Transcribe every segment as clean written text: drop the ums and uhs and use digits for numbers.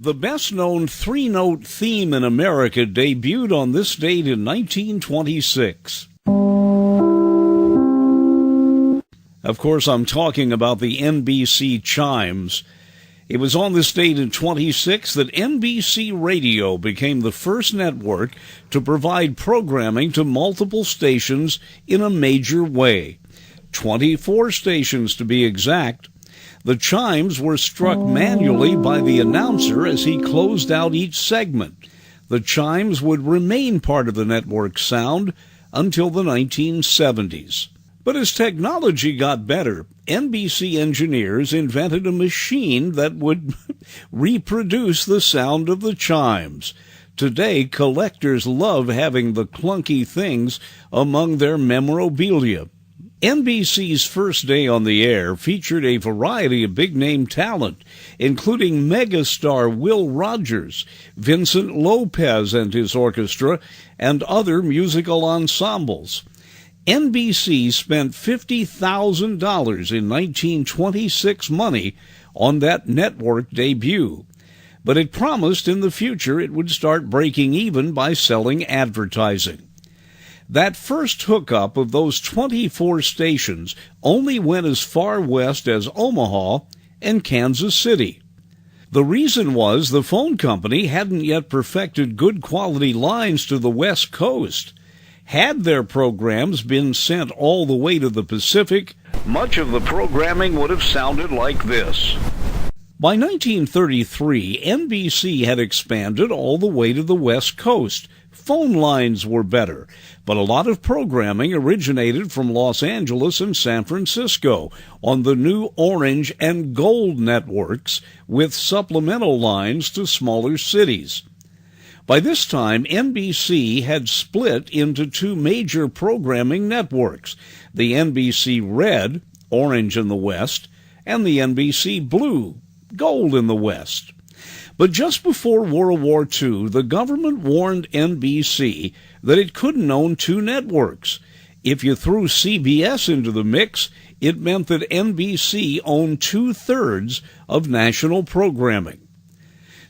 The best-known three-note theme in America debuted on this date in 1926. Of course, I'm talking about the NBC chimes. It was on this date in 26 that NBC Radio became the first network to provide programming to multiple stations in a major way. 24 stations to be exact. The chimes were struck manually by the announcer as he closed out each segment. The chimes would remain part of the network's sound until the 1970s. But as technology got better, NBC engineers invented a machine that would reproduce the sound of the chimes. Today, collectors love having the clunky things among their memorabilia. NBC's first day on the air featured a variety of big-name talent, including megastar Will Rogers, Vincent Lopez and his orchestra, and other musical ensembles. NBC spent $50,000 in 1926 money on that network debut, but it promised in the future it would start breaking even by selling advertising. That first hookup of those 24 stations only went as far west as Omaha and Kansas City. The reason was the phone company hadn't yet perfected good quality lines to the West Coast. Had their programs been sent all the way to the Pacific, much of the programming would have sounded like this. By 1933, NBC had expanded all the way to the West Coast. Phone lines were better, but a lot of programming originated from Los Angeles and San Francisco on the new Orange and Gold networks with supplemental lines to smaller cities. By this time, NBC had split into two major programming networks, the NBC Red, Orange in the West, and the NBC Blue, Gold in the West. But just before World War II, the government warned NBC that it couldn't own two networks. If you threw CBS into the mix, it meant that NBC owned 2/3 of national programming.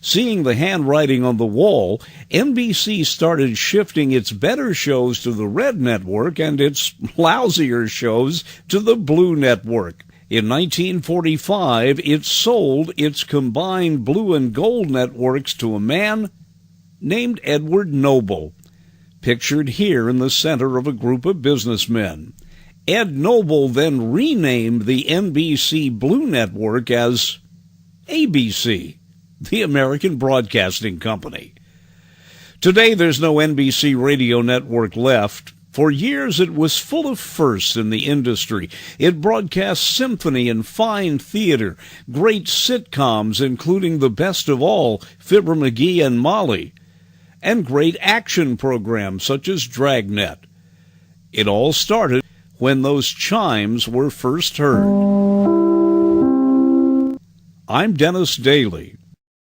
Seeing the handwriting on the wall, NBC started shifting its better shows to the Red Network and its lousier shows to the Blue Network. In 1945, it sold its combined Blue and Gold networks to a man named Edward Noble, pictured here in the center of a group of businessmen. Ed Noble then renamed the NBC Blue Network as ABC, the American Broadcasting Company. Today, there's no NBC radio network left. For years, it was full of firsts in the industry. It broadcast symphony and fine theater, great sitcoms, including The Best of All, Fibber McGee and Molly, and great action programs such as Dragnet. It all started when those chimes were first heard. I'm Dennis Daly.